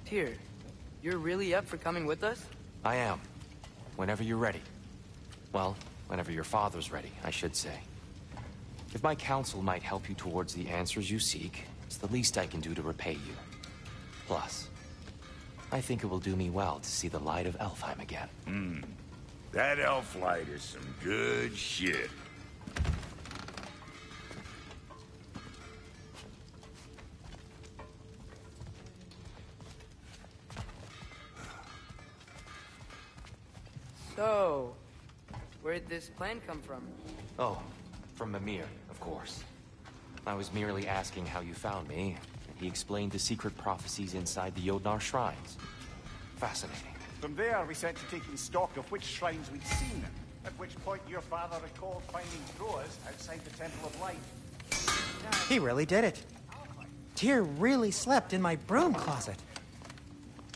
Tyr, you're really up for coming with us? I am. Whenever you're ready. Well, whenever your father's ready, I should say. If my counsel might help you towards the answers you seek, it's the least I can do to repay you. Plus, I think it will do me well to see the light of Elfheim again. That elf light is some good shit. So, where'd this plan come from? Oh, from Mimir, of course. I was merely asking how you found me, and he explained the secret prophecies inside the Jotnar shrines. Fascinating. From there, we set to taking stock of which shrines we'd seen, at which point your father recalled finding Troas outside the Temple of Light. He really did it. Tyr really slept in my broom closet.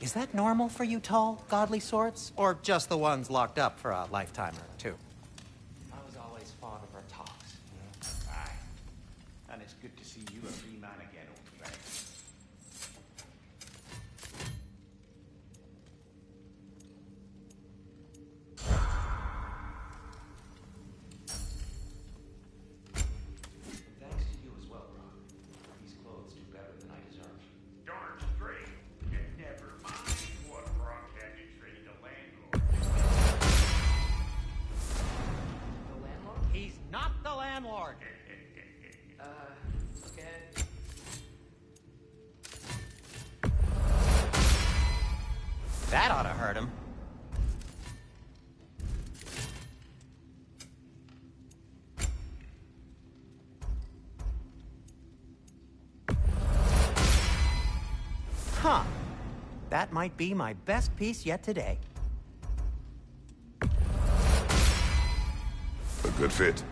Is that normal for you tall, godly sorts? Or just the ones locked up for a lifetime or two? I was always fond of our talks. Aye. And it's good to see you a free man again, old friend. Thanks to you as well, Brock. These clothes do better than I deserve. Darn straight. And never mind what Brock had to trade the landlord. The landlord? He's not the landlord. Okay. That ought to hurt him. Huh. That might be my best piece yet today. A good fit.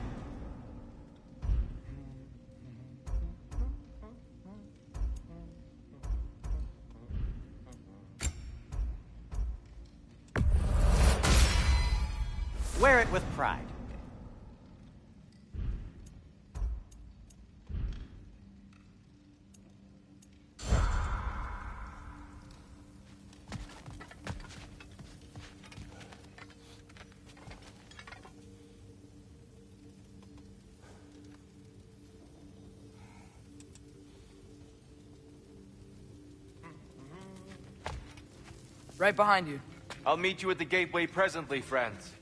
Wear it with pride. Right behind you. I'll meet you at the gateway presently, friends.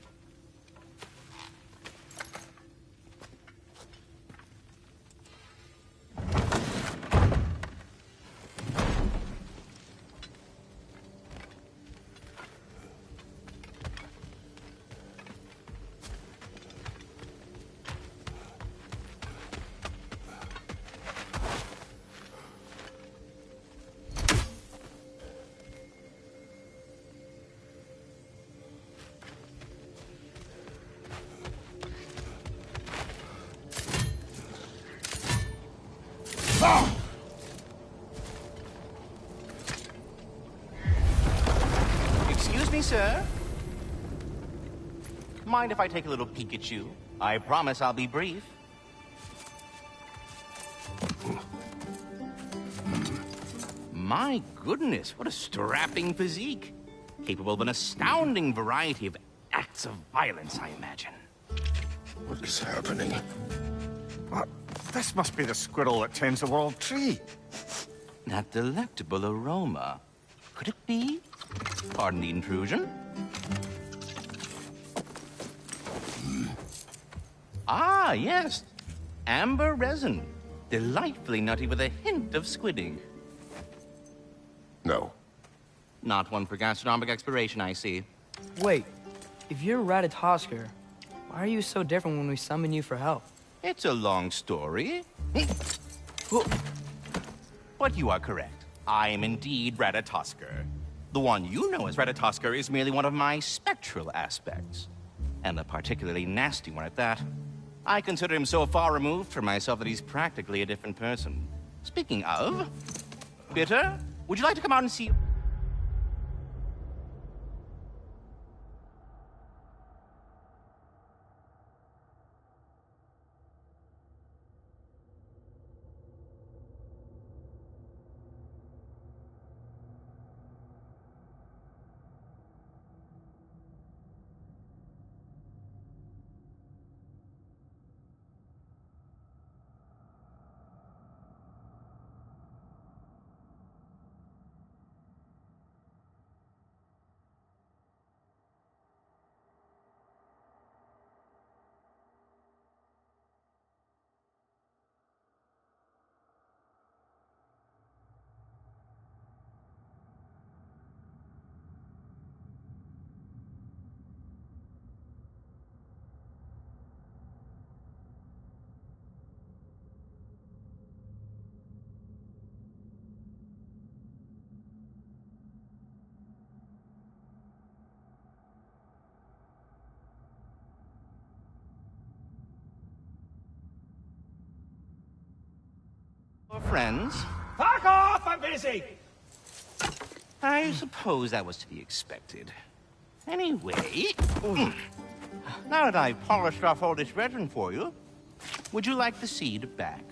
Excuse me, sir. Mind if I take a little peek at you? I promise I'll be brief. My goodness, what a strapping physique. Capable of an astounding variety of acts of violence, I imagine. What is happening? This must be the squirrel that tends the world tree. That delectable aroma. Could it be? Pardon the intrusion. Ah, yes. Amber resin. Delightfully nutty with a hint of squid ink. No. Not one for gastronomic exploration, I see. Wait, if you're Ratatoskr, why are you so different when we summon you for help? It's a long story. But you are correct. I am indeed Ratatoskr. The one you know as Ratatoskr is merely one of my spectral aspects. And a particularly nasty one at that. I consider him so far removed from myself that he's practically a different person. Speaking of... Bitter, would you like to come out and see... friends. Fuck off! I'm busy! I suppose that was to be expected. Anyway, now that I've polished off all this resin for you, would you like the seed back?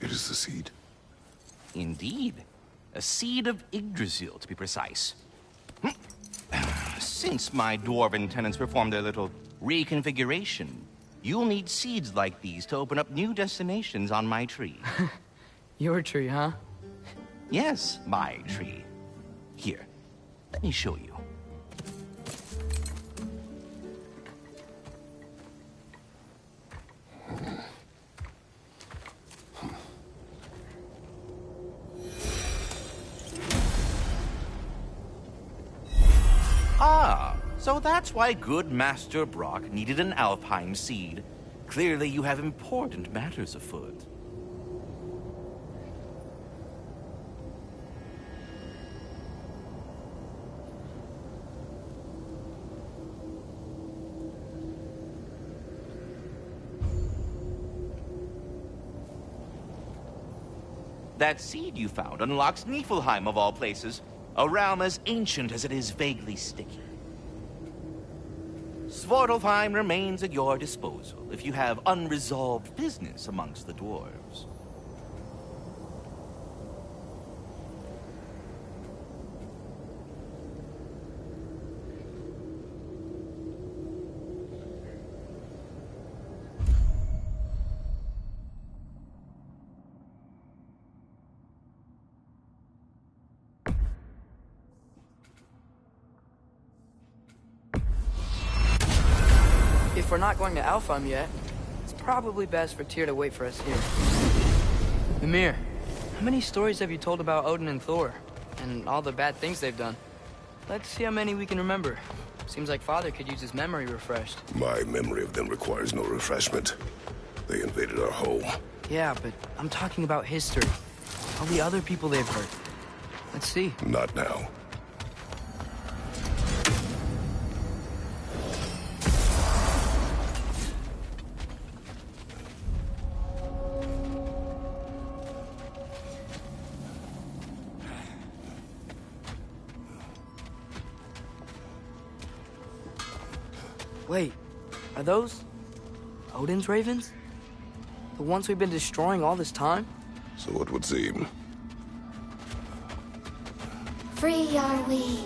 It is the seed. Indeed. A seed of Yggdrasil, to be precise. Since my dwarven tenants performed their little reconfiguration, you'll need seeds like these to open up new destinations on my tree. Your tree, huh? Yes, my tree. Here, let me show you. Ah, so that's why good Master Brock needed an Alpine seed. Clearly you have important matters afoot. That seed you found unlocks Niflheim of all places, a realm as ancient as it is vaguely sticky. Svartalfheim remains at your disposal if you have unresolved business amongst the dwarves. If we're not going to Alfheim yet, it's probably best for Tyr to wait for us here. Mimir, how many stories have you told about Odin and Thor? And all the bad things they've done? Let's see how many we can remember. Seems like Father could use his memory refreshed. My memory of them requires no refreshment. They invaded our home. Yeah, but I'm talking about history. All the other people they've hurt. Let's see. Not now. Wait, are those Odin's ravens? The ones we've been destroying all this time? So it would seem. Free are we,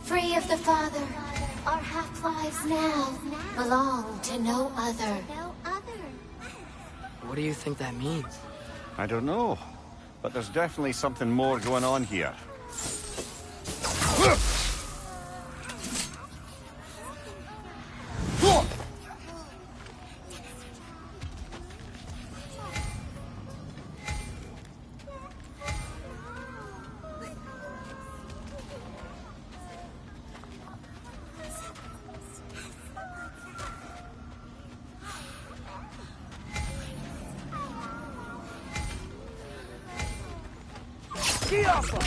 free of the Father. Our half-lives now belong to no other. What do you think that means? I don't know, but there's definitely something more going on here. Get off her!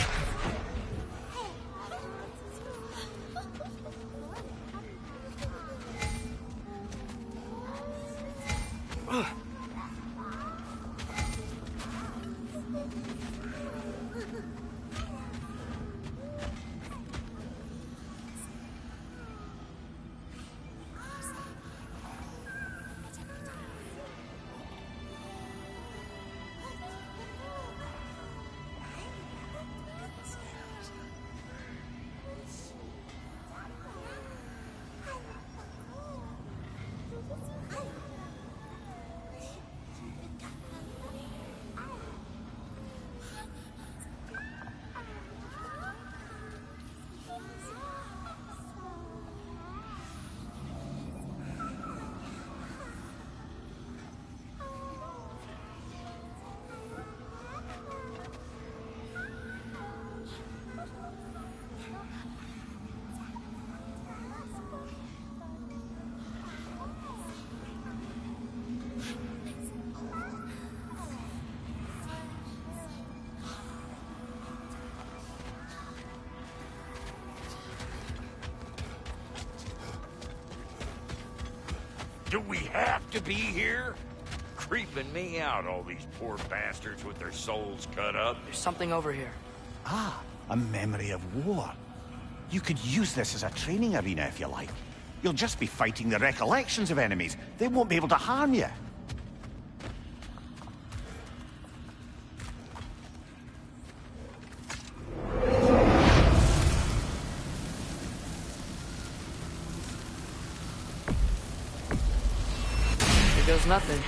Do we have to be here? creeping me out, all these poor bastards with their souls cut up. There's something over here. Ah, a memory of war. You could use this as a training arena if you like. You'll just be fighting the recollections of enemies. They won't be able to harm you. Here goes nothing.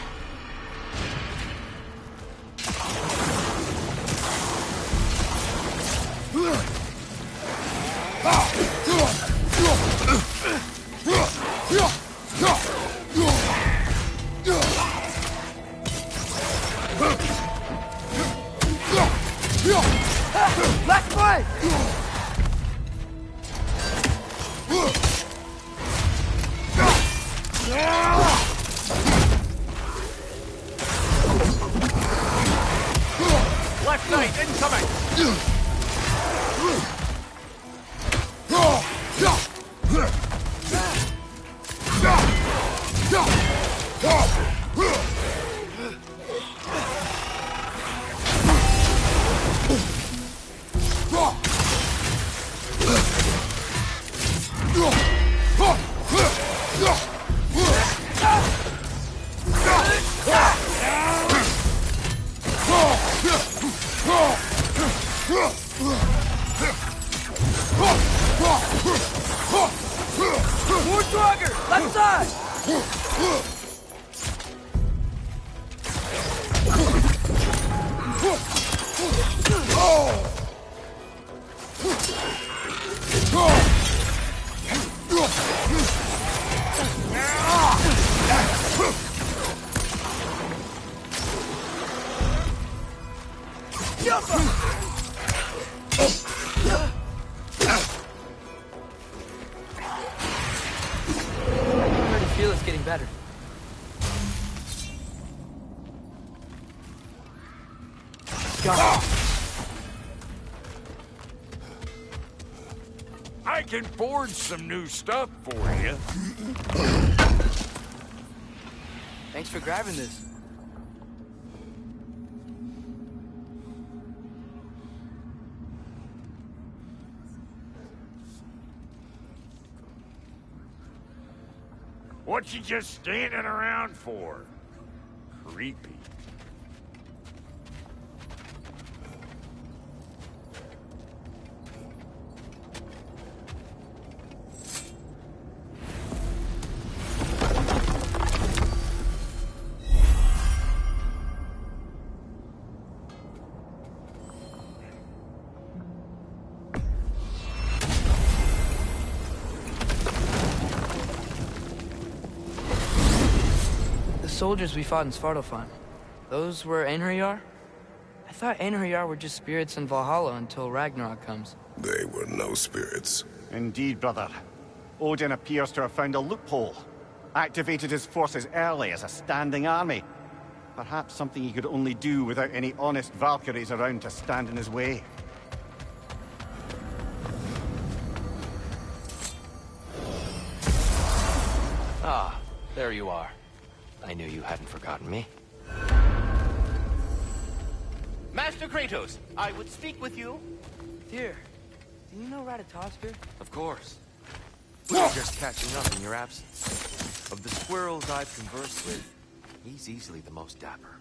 Left foot! Left knight incoming! More Draugr! Left side! I already feel it's getting better. Got it. I can forge some new stuff for you. Thanks for grabbing this. What you just standing around for? Creepy. Soldiers we fought in Svartalfheim. Those were Einherjar? I thought Einherjar were just spirits in Valhalla until Ragnarok comes. They were no spirits. Indeed, brother. Odin appears to have found a loophole. Activated his forces early as a standing army. Perhaps something he could only do without any honest Valkyries around to stand in his way. Ah, there you are. I knew you hadn't forgotten me. Master Kratos, I would speak with you. Dear, do you know Ratatoskr? Of course. We were just catching up in your absence. Of the squirrels I've conversed with, he's easily the most dapper.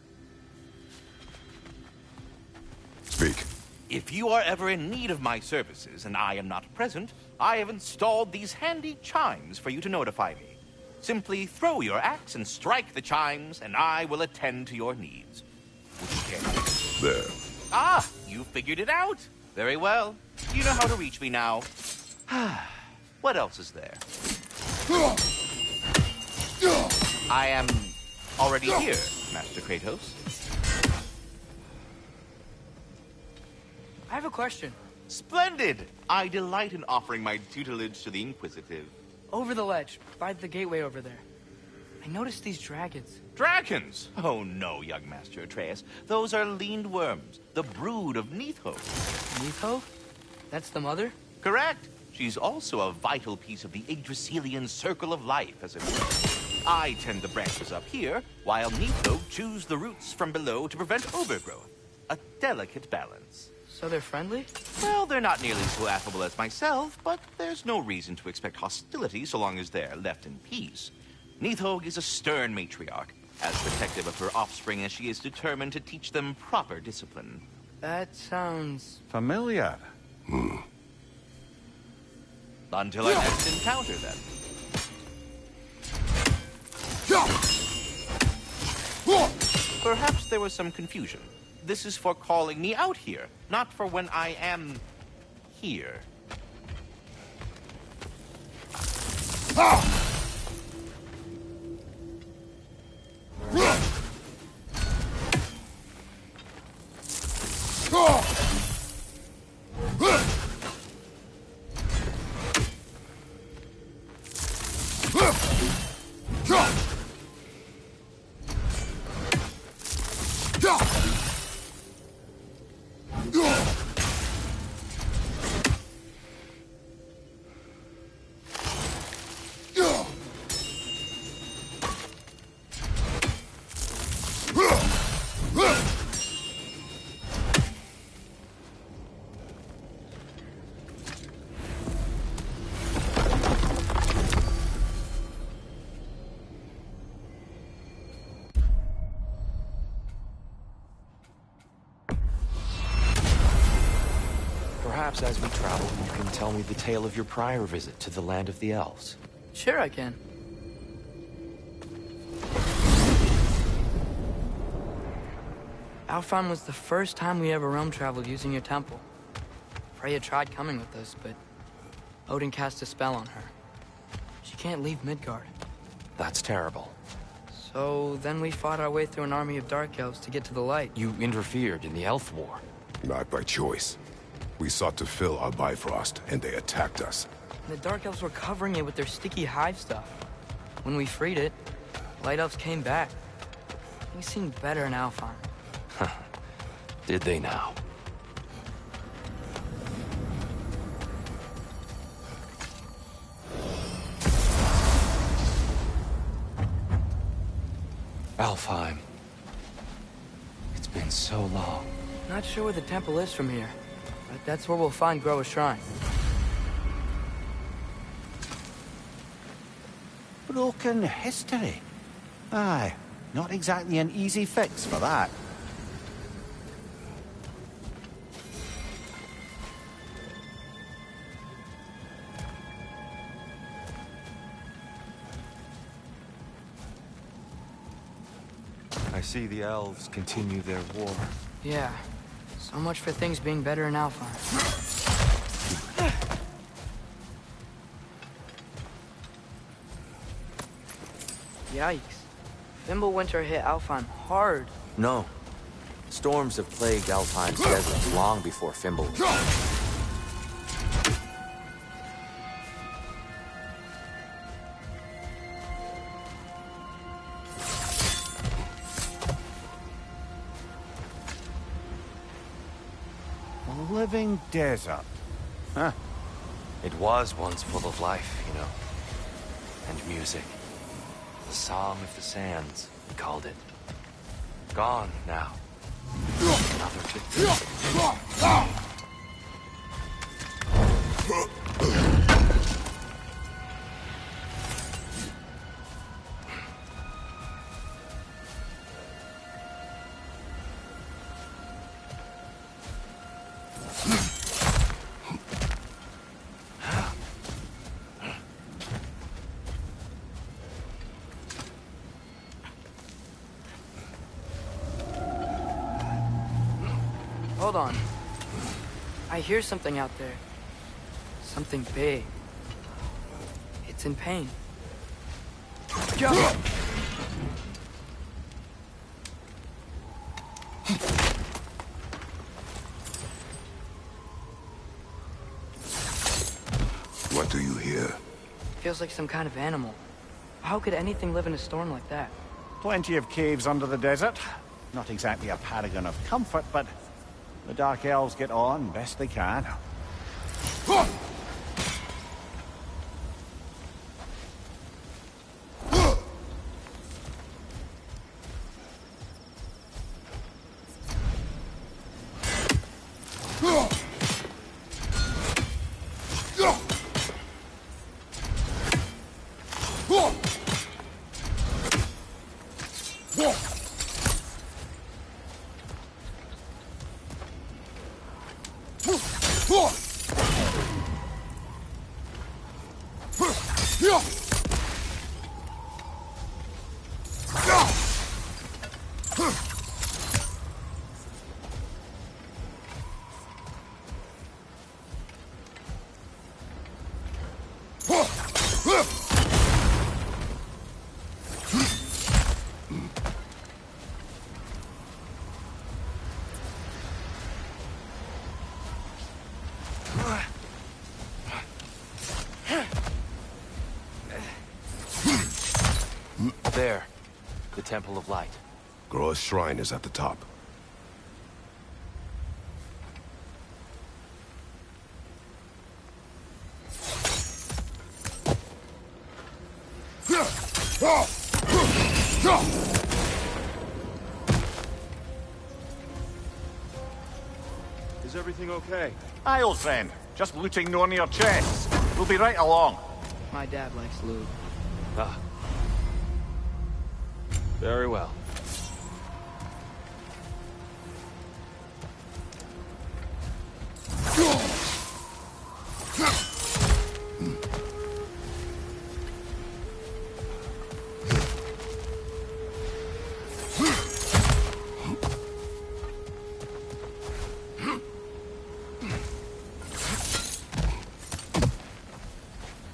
Speak. If you are ever in need of my services and I am not present, I have installed these handy chimes for you to notify me. Simply throw your axe and strike the chimes, and I will attend to your needs. Would you care? There. Ah, you figured it out. Very well. You know how to reach me now. What else is there? I am already here, Master Kratos. I have a question. Splendid! I delight in offering my tutelage to the inquisitive. Over the ledge, by the gateway over there. I noticed these dragons. Dragons? Oh no, young Master Atreus. Those are leaned worms, the brood of Neitho. Neitho? That's the mother? Correct. She's also a vital piece of the Yggdrasilian circle of life, as it were. I tend the branches up here, while Neato chews the roots from below to prevent overgrowth. A delicate balance. So they're friendly? Well, they're not nearly so affable as myself, but there's no reason to expect hostility so long as they're left in peace. Neato is a stern matriarch, as protective of her offspring as she is determined to teach them proper discipline. That sounds... Familiar. Until our next encounter, then. Perhaps there was some confusion. This is for calling me out here, not for when I am... here. Perhaps as we travel, you can tell me the tale of your prior visit to the land of the elves. Sure I can. Alfheim was the first time we ever realm traveled using your temple. Freya tried coming with us, but Odin cast a spell on her. She can't leave Midgard. That's terrible. So then we fought our way through an army of dark elves to get to the light. You interfered in the elf war. Not by choice. We sought to fill our Bifrost, and they attacked us. The dark elves were covering it with their sticky hive stuff. When we freed it, light elves came back. Things seemed better in Alfheim. Did they now? Alfheim. It's been so long. Not sure where the temple is from here, but that's where we'll find Groa's shrine. Broken history. Aye, not exactly an easy fix for that. I see the elves continue their war. Yeah, so much for things being better in Alfheim. Yikes. Fimbulwinter hit Alfheim hard. No. Storms have plagued Alfheim's deserts long before Fimbulwinter. Living desert. Huh. It was once full of life, you know. And music. The Song of the Sands, we called it. Gone now. Another Hold on. I hear something out there. Something big. It's in pain. Jump! What do you hear? Feels like some kind of animal. How could anything live in a storm like that? Plenty of caves under the desert. Not exactly a paragon of comfort, but the Dark Elves get on best they can. There. The Temple of Light. Groa's shrine is at the top. Is everything okay? Aye, old friend. Just looting Nornir chests. We'll be right along. My dad likes lube. Ah. Very well.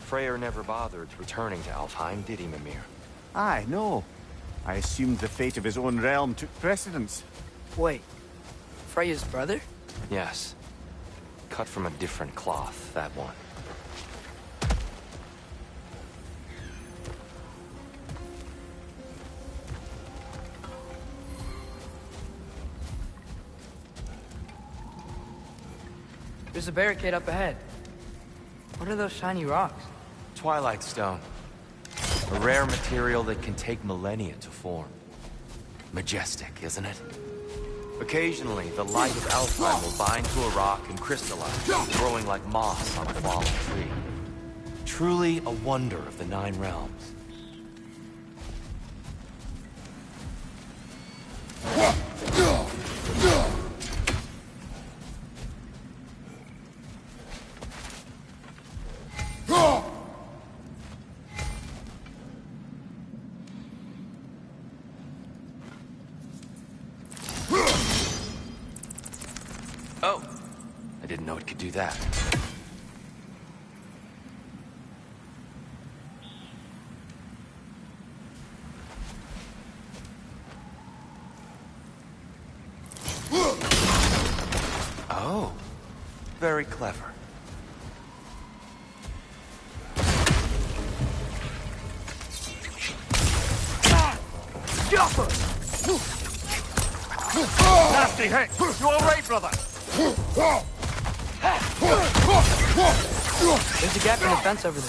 Freyr never bothered returning to Alfheim, did he, Mimir? Aye, no. I assumed the fate of his own realm took precedence. Wait, Freya's brother? Yes. Cut from a different cloth, that one. There's a barricade up ahead. What are those shiny rocks? Twilight Stone. A rare material that can take millennia to form. Majestic, isn't it? Occasionally, the light of Alfheim will bind to a rock and crystallize, growing like moss on a fallen tree. Truly a wonder of the Nine Realms. Oh, I didn't know it could do that. Oh, very clever. Nasty hit! You alright, brother? There's a gap in the fence over there.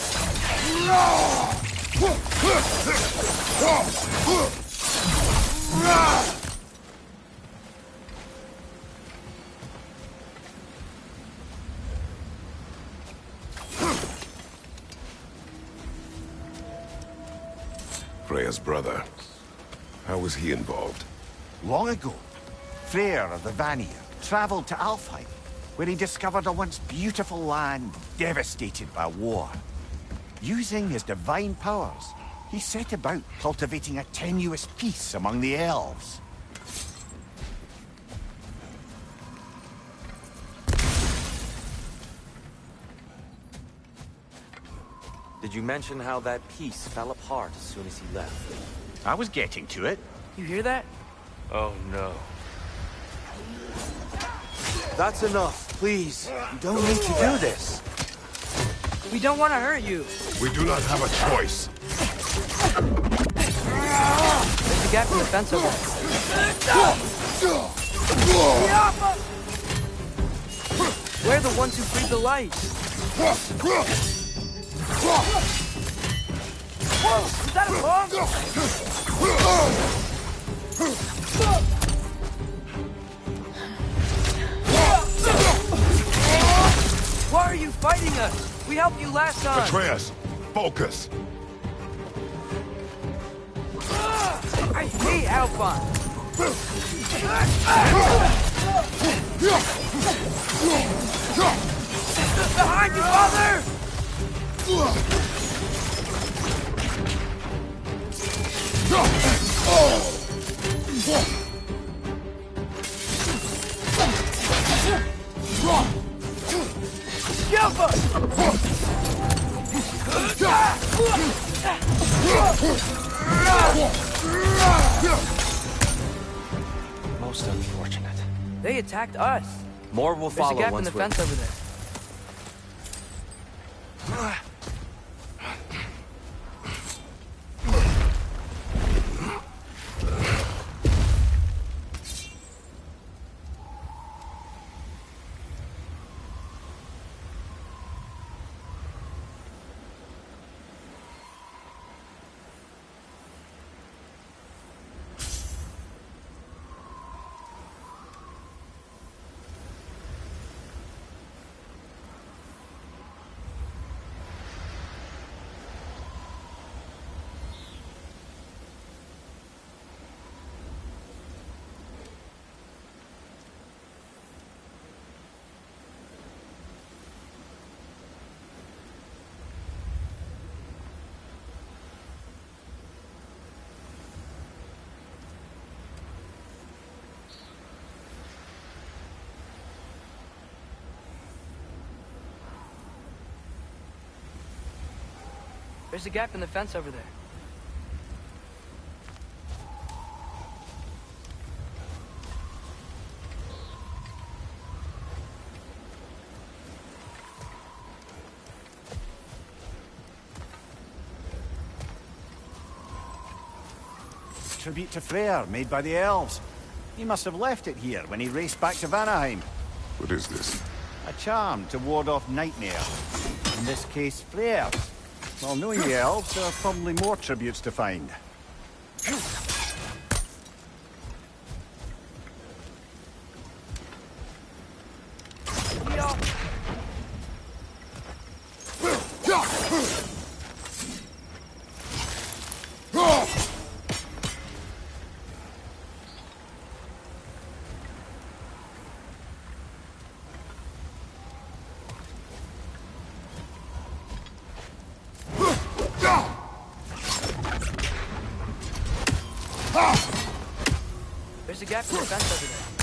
Freya's brother. How was he involved? Long ago, Freyr of the Vanir traveled to Alfheim, where he discovered a once beautiful land devastated by war. Using his divine powers, he set about cultivating a tenuous peace among the elves. Did you mention how that piece fell apart as soon as he left? I was getting to it. You hear that? Oh no. That's enough, please. You don't need to do this. We don't want to hurt you. We do not have a choice. There's a gap in the fence over there. We're the ones who freed the lights. Whoa, is that a bomb? Why are you fighting us? We helped you last time. Atreus, focus. I hate Alphon. Behind you, father! Most unfortunate. They attacked us. More will There's a follow gap in once the we're... fence over there. There's a gap in the fence over there. Tribute to Freyr, made by the elves. He must have left it here when he raced back to Vanaheim. What is this? A charm to ward off nightmare. In this case, Freyr. Well, knowing the elves, there are probably more tributes to find. There's a gap in the fence over there.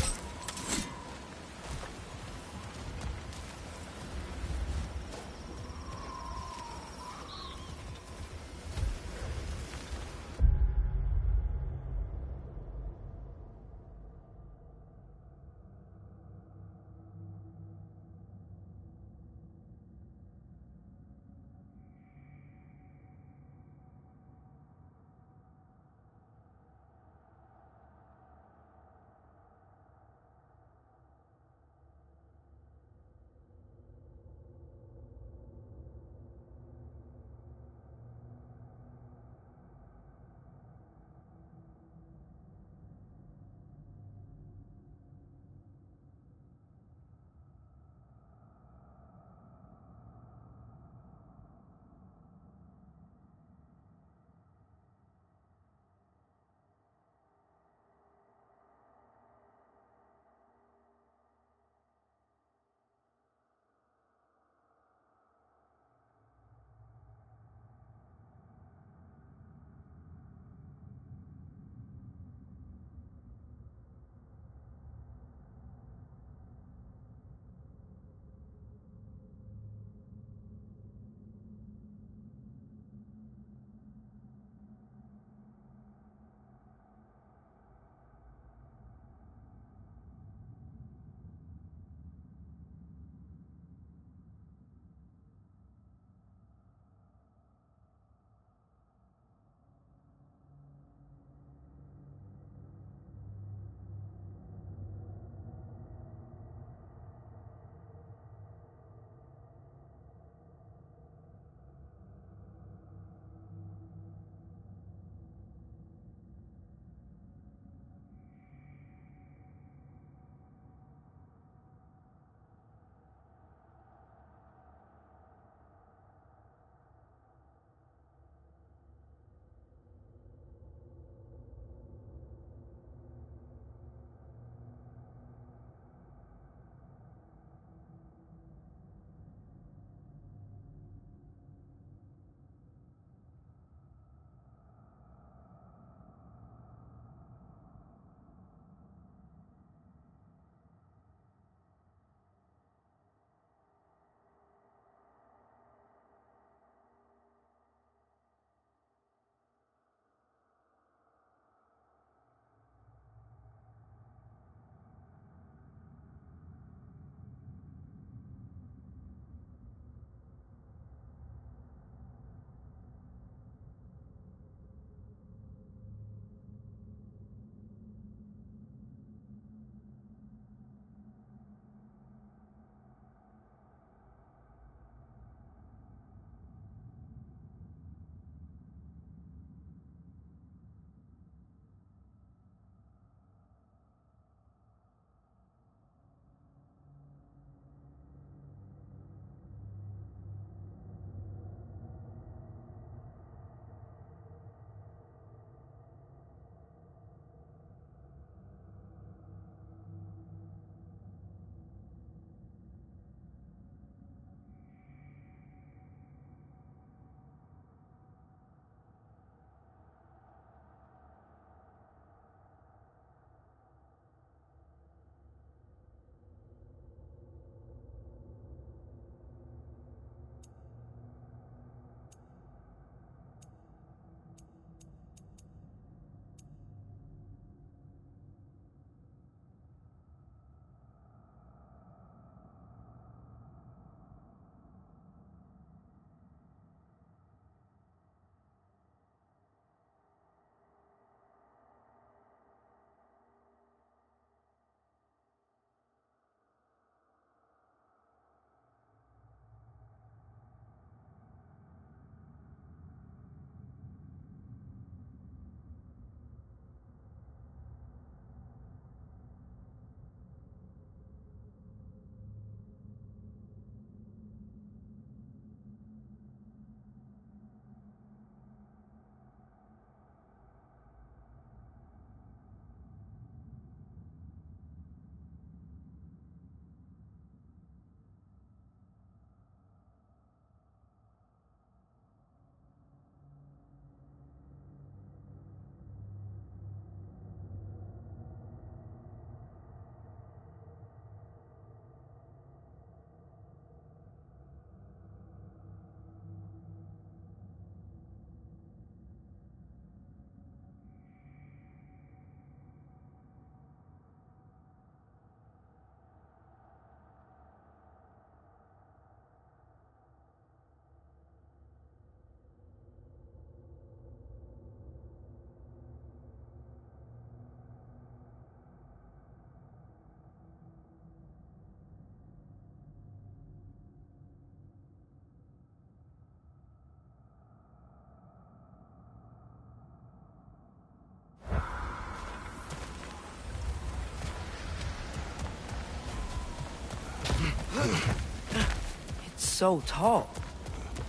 so tall.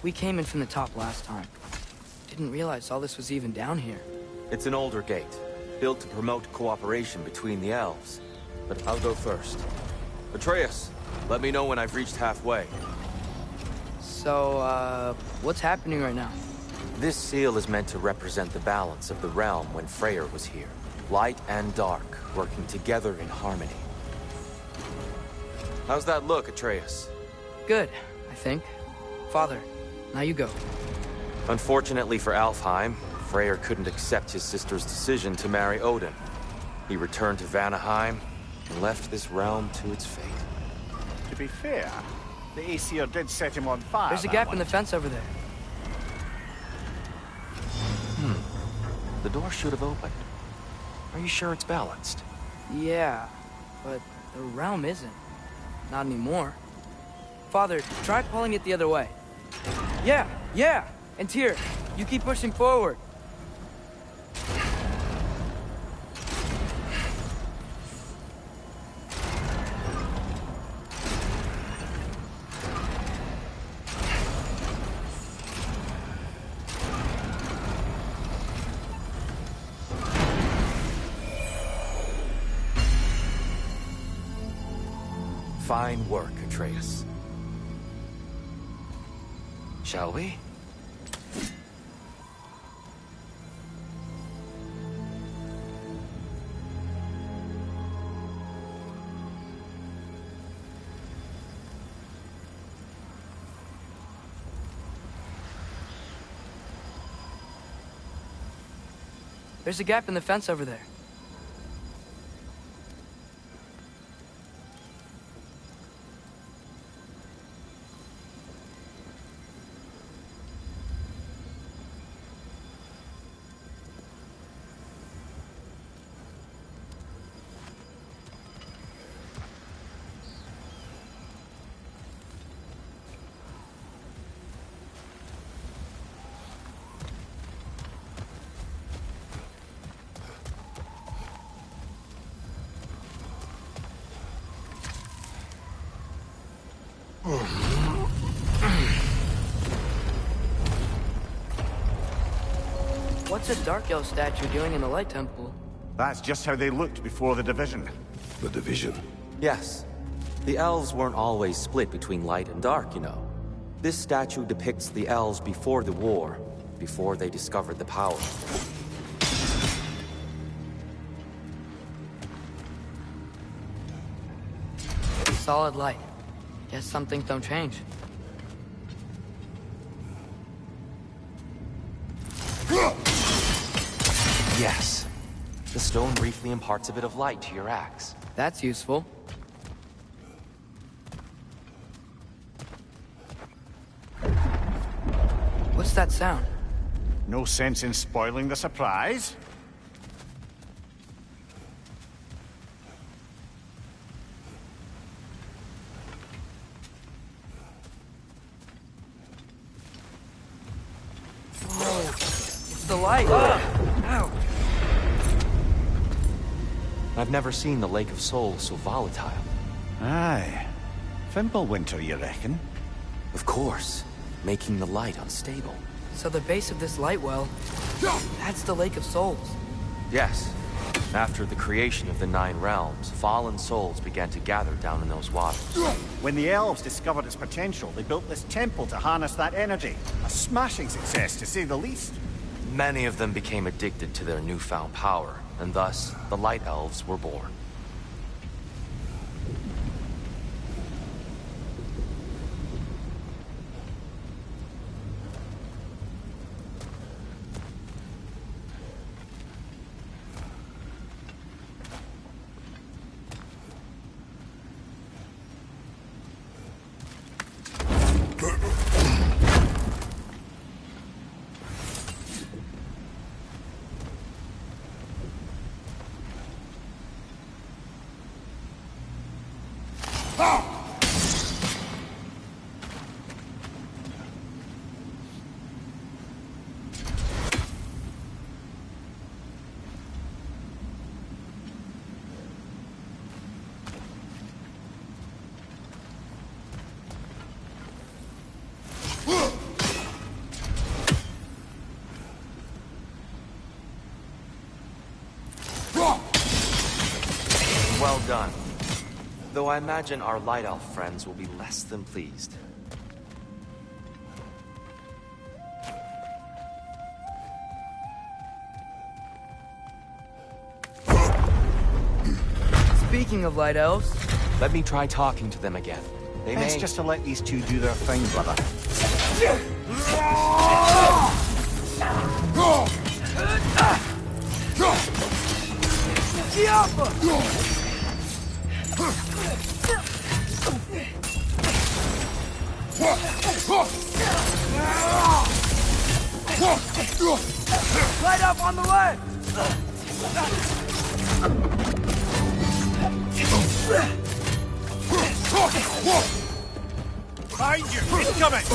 We came in from the top last time. Didn't realize all this was even down here. It's an older gate, built to promote cooperation between the elves. But I'll go first. Atreus, let me know when I've reached halfway. So, what's happening right now? This seal is meant to represent the balance of the realm when Freyr was here. Light and dark, working together in harmony. How's that look, Atreus? Good, I think. Father, now you go. Unfortunately for Alfheim, Freyr couldn't accept his sister's decision to marry Odin. He returned to Vanaheim and left this realm to its fate. To be fair, the Aesir did set him on fire. There's a gap in the fence over there. The door should have opened. Are you sure it's balanced? Yeah, but the realm isn't. Not anymore. Father, try pulling it the other way. Yeah! And Tyr, you keep pushing forward. Fine work, Atreus. Shall we? There's a gap in the fence over there. What's a Dark Elf statue doing in the Light Temple? That's just how they looked before the division. The division. Yes. The elves weren't always split between light and dark, you know. This statue depicts the elves before the war, before they discovered the power. Solid light. Guess some things don't change. Yes. The stone briefly imparts a bit of light to your axe. That's useful. What's that sound? No sense in spoiling the surprise. Whoa! It's the light! Ow! I've never seen the Lake of Souls so volatile. Aye. Fimbulwinter, you reckon? Of course, making the light unstable. So the base of this light well, that's the Lake of Souls. Yes. After the creation of the Nine Realms, fallen souls began to gather down in those waters. When the elves discovered its potential, they built this temple to harness that energy. A smashing success, to say the least. Many of them became addicted to their newfound power, and thus, the Light Elves were born. done. Though I imagine our Light Elf friends will be less than pleased. Speaking of Light Elves... Let me try talking to them again. They Best may... just to let these two do their thing, brother. Light up on the way! Behind you! Incoming!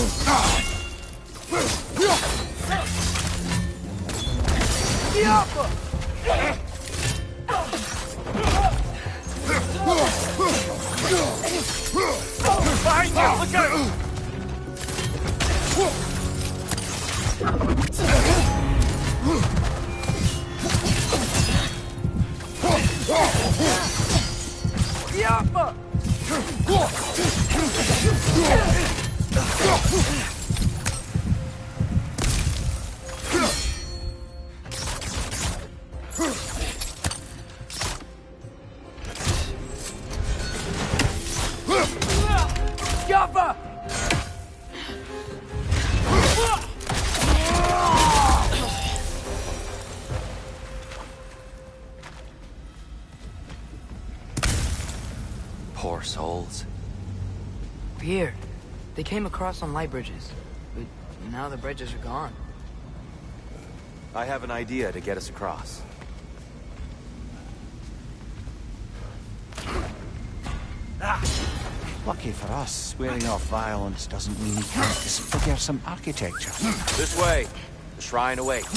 Behind you! Look out! Poor souls. Weird. They came across on light bridges, but now the bridges are gone. I have an idea to get us across. Lucky for us, swearing off violence doesn't mean he can't disfigure some architecture. This way. The shrine awaits.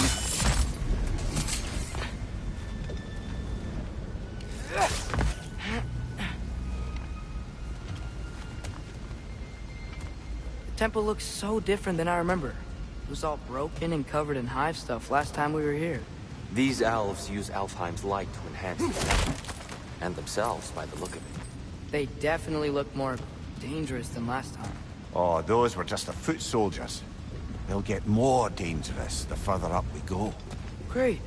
The temple looks so different than I remember. It was all broken and covered in hive stuff last time we were here. These elves use Alfheim's light to enhance the temple. And themselves, by the look of it. They definitely look more dangerous than last time. Oh, those were just the foot soldiers. They'll get more dangerous the further up we go. Great.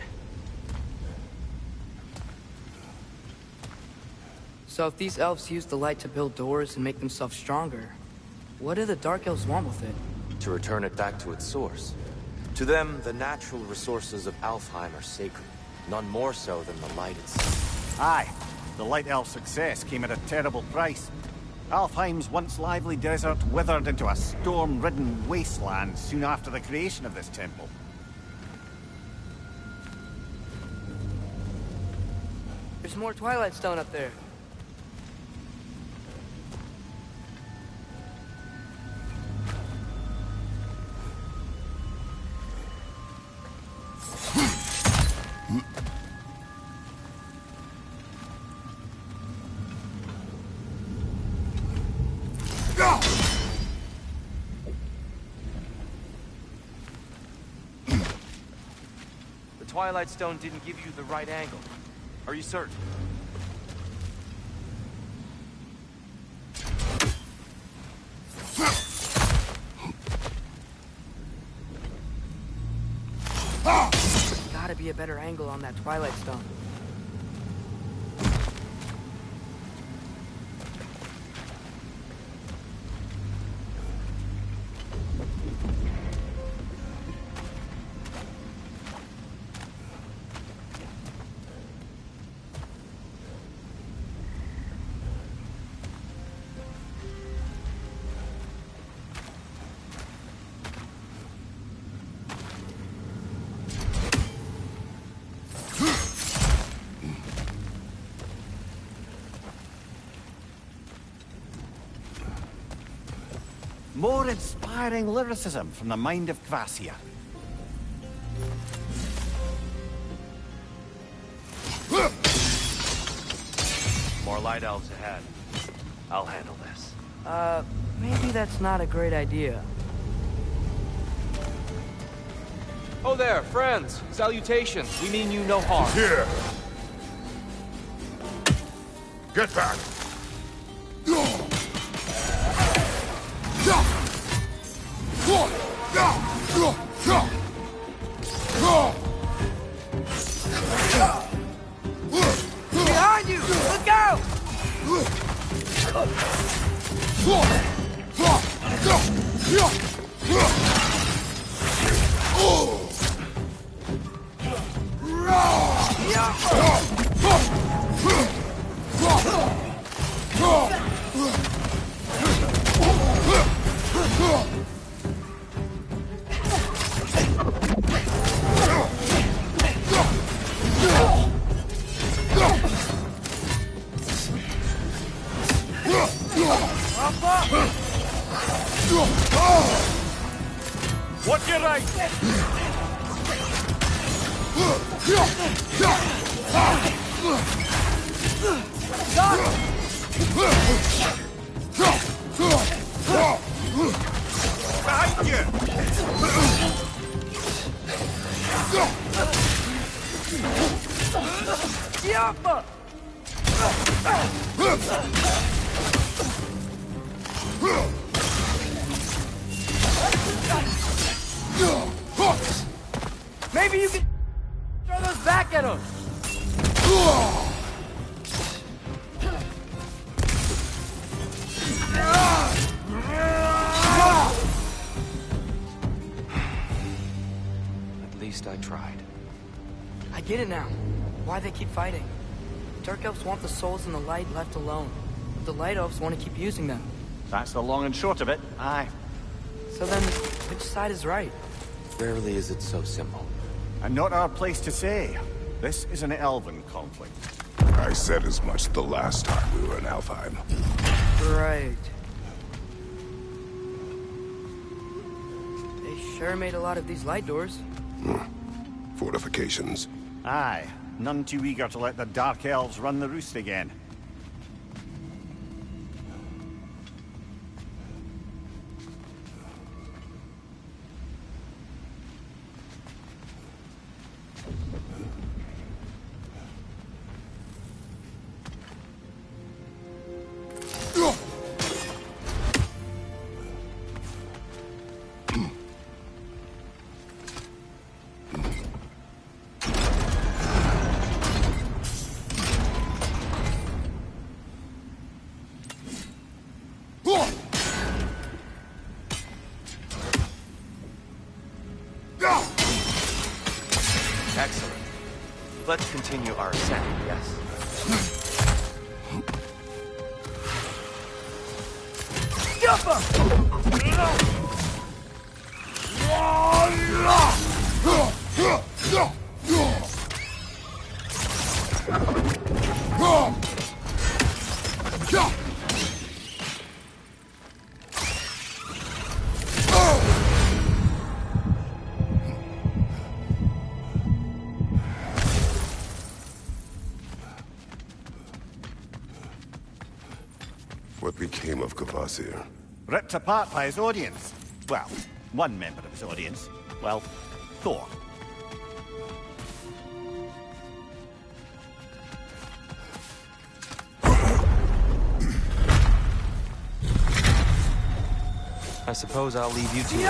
So if these elves use the light to build doors and make themselves stronger, what do the Dark Elves want with it? To return it back to its source. To them, the natural resources of Alfheim are sacred. None more so than the light itself. Aye. The Light Elf success came at a terrible price. Alfheim's once lively desert withered into a storm-ridden wasteland soon after the creation of this temple. There's more Twilight Stone up there. The Twilight Stone didn't give you the right angle. Are you certain? Gotta be a better angle on that Twilight Stone. More inspiring lyricism from the mind of Kvasir. More light elves ahead. I'll handle this. Maybe that's not a great idea. Oh there, friends. Salutations. We mean you no harm. Here! Get back! Behind you! Look out! Watch your right! Behind you! Yappa! Maybe you can throw those back at him. At least I tried. I get it now. Why they keep fighting. Dark elves want the souls in the light left alone. The light elves want to keep using them. That's the long and short of it. Aye. So then, which side is right? Rarely is it so simple. And not our place to say. This is an elven conflict. I said as much the last time we were in Alfheim. Right. They sure made a lot of these light doors. Fortifications. Aye. None too eager to let the Dark Elves run the roost again. Excellent. Let's continue our ascent, yes? What became of Kvasir? Ripped apart by his audience. Well, one member of his audience. Well, Thor. I suppose I'll leave you to it.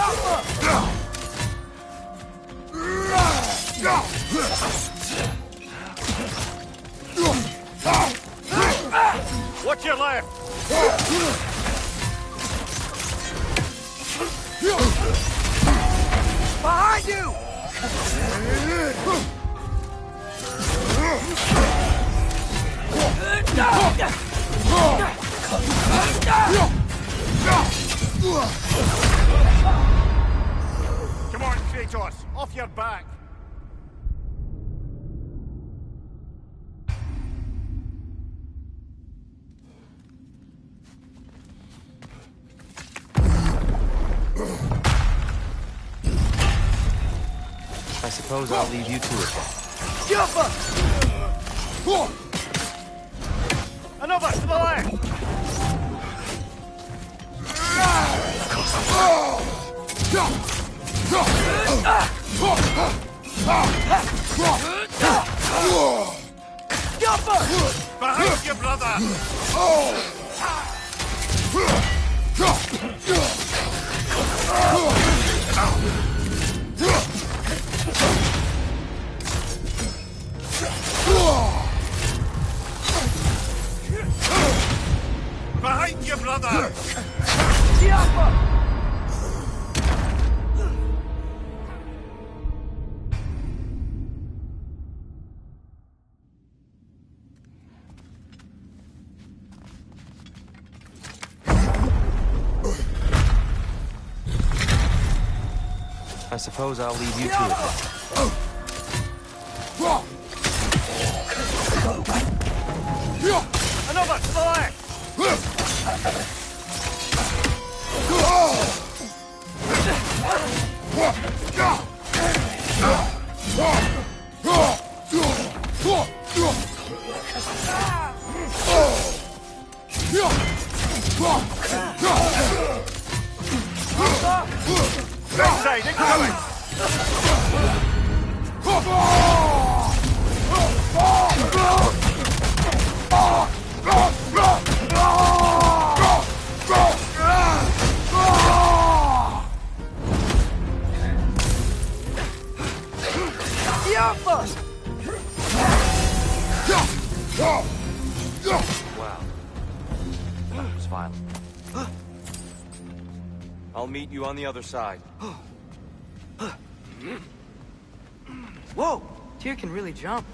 Watch your left! Behind you! Come on, Kratos! Off your back! I suppose I'll leave you to it. Another to the left! Behind you, brother! Behind you, brother! I suppose I'll leave you to it. Another to the left! Next side, incoming! Wow. That was violent. I'll meet you on the other side. Whoa! Tyr can really jump.